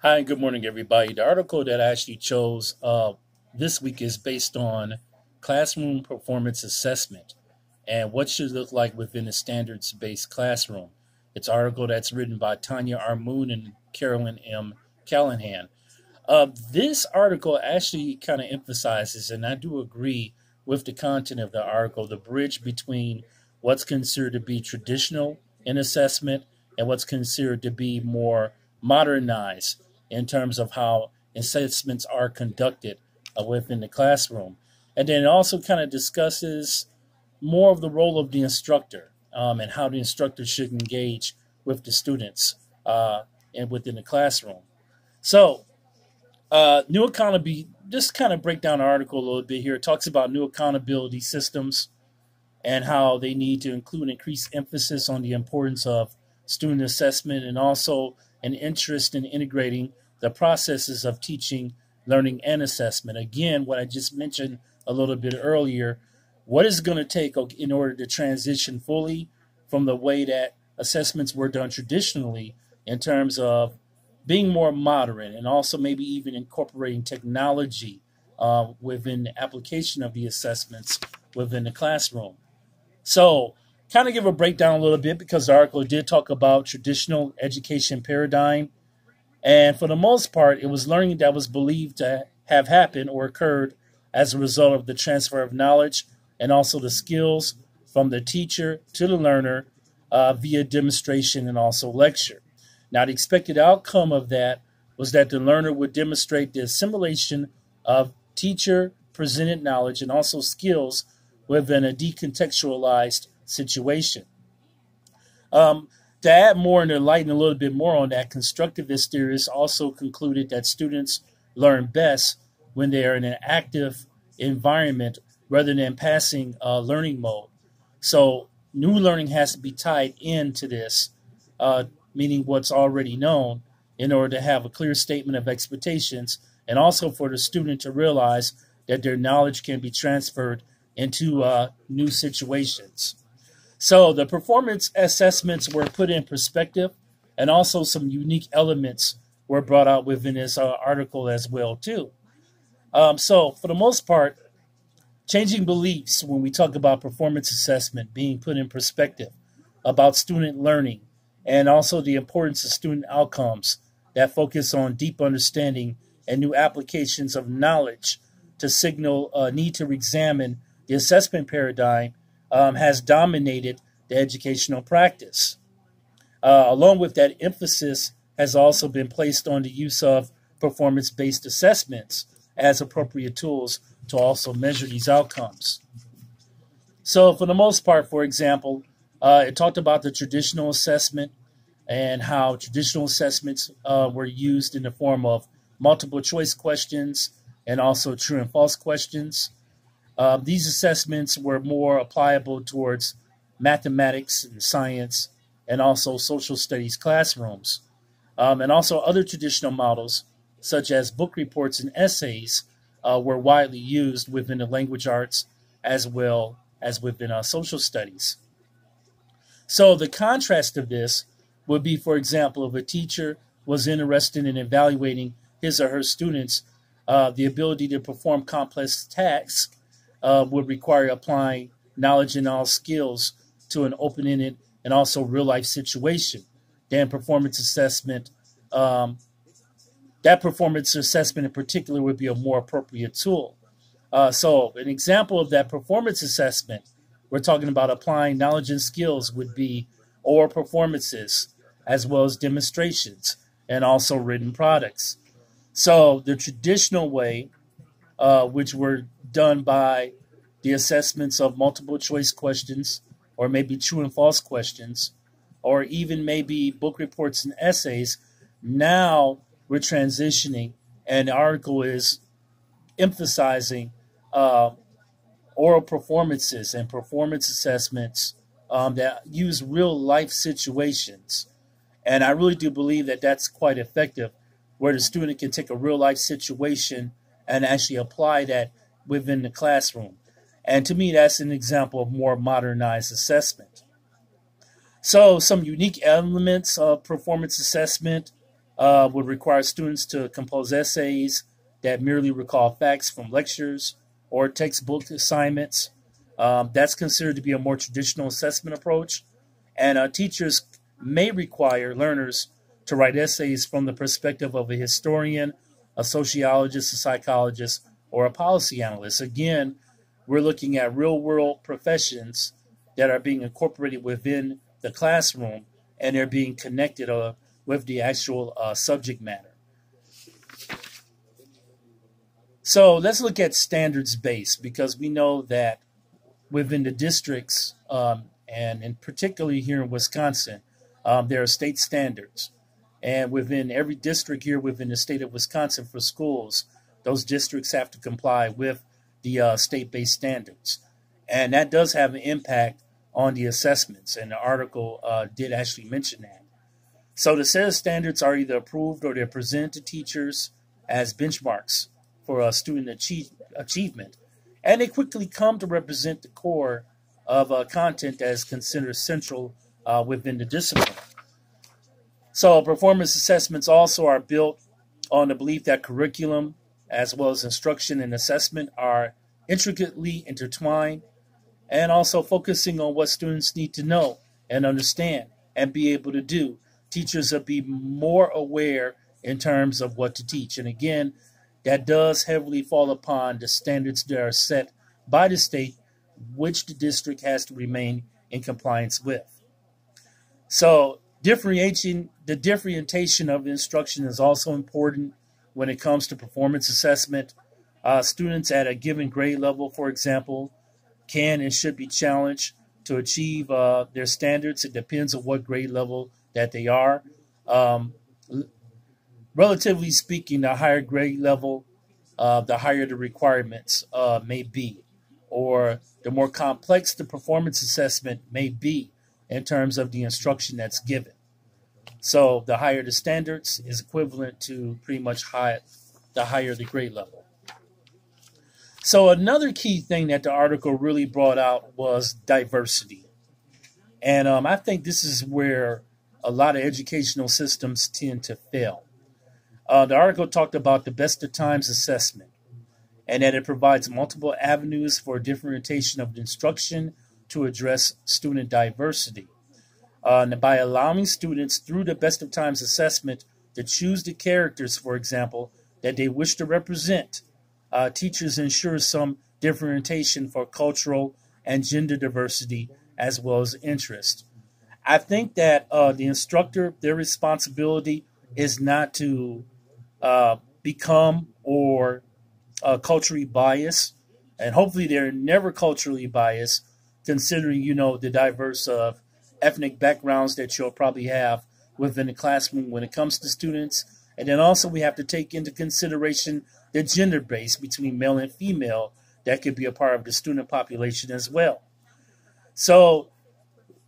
Hi, good morning, everybody. The article that I actually chose this week is based on classroom performance assessment and what should look like within a standards based classroom. It's an article that's written by Tanya Armoon and Carolyn M. Callahan. This article actually kind of emphasizes, and I do agree with the content of the article, the bridge between what's considered to be traditional in assessment and what's considered to be more modernized in terms of how assessments are conducted within the classroom. And then it also kind of discusses more of the role of the instructor and how the instructor should engage with the students and within the classroom. So, new accountability, just kind of break down the article a little bit here. It talks about new accountability systems and how they need to include increased emphasis on the importance of student assessment and also an interest in integrating the processes of teaching, learning, and assessment. Again, what I just mentioned a little bit earlier, what is it going to take in order to transition fully from the way that assessments were done traditionally in terms of being more modern and also maybe even incorporating technology within the application of the assessments within the classroom. So, kind of give a breakdown a little bit because the article did talk about traditional education paradigm. And for the most part, it was learning that was believed to have happened or occurred as a result of the transfer of knowledge and also the skills from the teacher to the learner via demonstration and also lecture. Now, the expected outcome of that was that the learner would demonstrate the assimilation of teacher presented knowledge and also skills within a decontextualized situation. To add more and to enlighten a little bit more on that, constructivist theorists also concluded that students learn best when they are in an active environment rather than passing learning mode. So, new learning has to be tied into this, meaning what's already known, in order to have a clear statement of expectations and also for the student to realize that their knowledge can be transferred into new situations. So the performance assessments were put in perspective, and also some unique elements were brought out within this article as well too. So for the most part, changing beliefs when we talk about performance assessment being put in perspective about student learning and also the importance of student outcomes that focus on deep understanding and new applications of knowledge to signal a need to examine the assessment paradigm has dominated the educational practice. Along with that, emphasis has also been placed on the use of performance based assessments as appropriate tools to also measure these outcomes. So, for the most part, for example, it talked about the traditional assessment and how traditional assessments were used in the form of multiple choice questions and also true and false questions. These assessments were more applicable towards mathematics and science and also social studies classrooms. And also other traditional models, such as book reports and essays, were widely used within the language arts as well as within social studies. So the contrast of this would be, for example, if a teacher was interested in evaluating his or her students, the ability to perform complex tasks would require applying knowledge and all skills to an open-ended and also real-life situation. Then performance assessment, that performance assessment in particular would be a more appropriate tool. So an example of that performance assessment, we're talking about applying knowledge and skills would be oral performances as well as demonstrations and also written products. So the traditional way, which were done by the assessments of multiple choice questions or maybe true and false questions or even maybe book reports and essays, now we're transitioning and the article is emphasizing oral performances and performance assessments that use real life situations. And I really do believe that that's quite effective, where the student can take a real life situation and actually apply that within the classroom. And to me, that's an example of more modernized assessment. So, some unique elements of performance assessment would require students to compose essays that merely recall facts from lectures or textbook assignments. That's considered to be a more traditional assessment approach. And teachers may require learners to write essays from the perspective of a historian, a sociologist, a psychologist, or a policy analyst. Again, we're looking at real world professions that are being incorporated within the classroom and they're being connected with the actual subject matter. So let's look at standards based, because we know that within the districts, and in particularly here in Wisconsin, there are state standards. And within every district here within the state of Wisconsin for schools, those districts have to comply with the state-based standards. And that does have an impact on the assessments. And the article did actually mention that. So the set of standards are either approved or they're presented to teachers as benchmarks for student achievement. And they quickly come to represent the core of content that is considered central within the discipline. So performance assessments also are built on the belief that curriculum, as well as instruction and assessment, are intricately intertwined, and also focusing on what students need to know and understand and be able to do. Teachers will be more aware in terms of what to teach. And again, that does heavily fall upon the standards that are set by the state, which the district has to remain in compliance with. So the differentiation of instruction is also important when it comes to performance assessment. Students at a given grade level, for example, can and should be challenged to achieve their standards. It depends on what grade level that they are. Relatively speaking, the higher grade level, the higher the requirements may be, or the more complex the performance assessment may be in terms of the instruction that's given. So the higher the standards is equivalent to pretty much the higher the grade level. So another key thing that the article really brought out was diversity. And I think this is where a lot of educational systems tend to fail. The article talked about the best of times assessment and that it provides multiple avenues for differentiation of instruction to address student diversity. By allowing students through the best of times assessment to choose the characters, for example, that they wish to represent, teachers ensure some differentiation for cultural and gender diversity as well as interest. I think that the instructor, their responsibility is not to become or culturally biased, and hopefully they're never culturally biased, considering, the diverse ethnic backgrounds that you'll probably have within the classroom when it comes to students. And then also we have to take into consideration the gender base between male and female that could be a part of the student population as well. So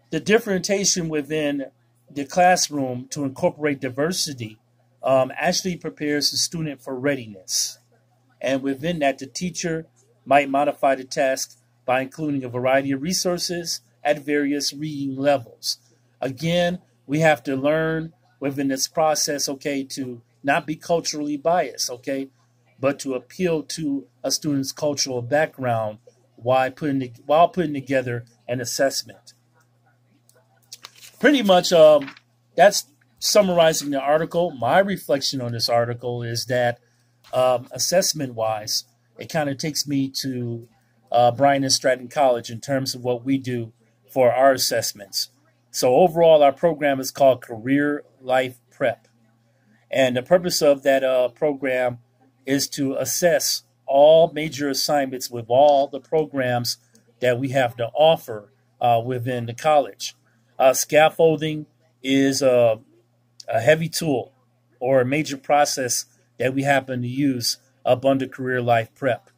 the differentiation within the classroom to incorporate diversity actually prepares the student for readiness. And within that, the teacher might modify the task by including a variety of resources at various reading levels. Again, we have to learn within this process, to not be culturally biased, but to appeal to a student's cultural background while putting together an assessment. Pretty much, that's summarizing the article. My reflection on this article is that assessment-wise, it kind of takes me to Bryan and Stratton College in terms of what we do for our assessments. So overall, our program is called Career Life Prep. And the purpose of that program is to assess all major assignments with all the programs that we have to offer within the college. Scaffolding is a heavy tool or a major process that we happen to use up under Career Life Prep.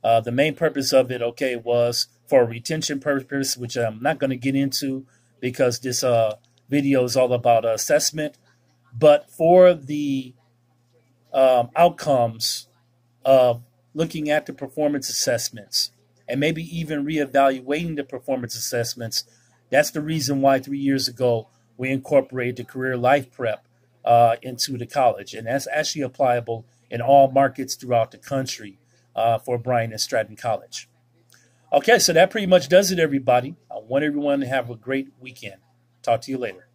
The main purpose of it, was for a retention purpose, which I'm not going to get into because this video is all about assessment. But for the outcomes of looking at the performance assessments and maybe even reevaluating the performance assessments, that's the reason why 3 years ago we incorporated the Career Life Prep into the college. And that's actually applicable in all markets throughout the country for Bryan and Stratton College. Okay, so that pretty much does it, everybody. I want everyone to have a great weekend. Talk to you later.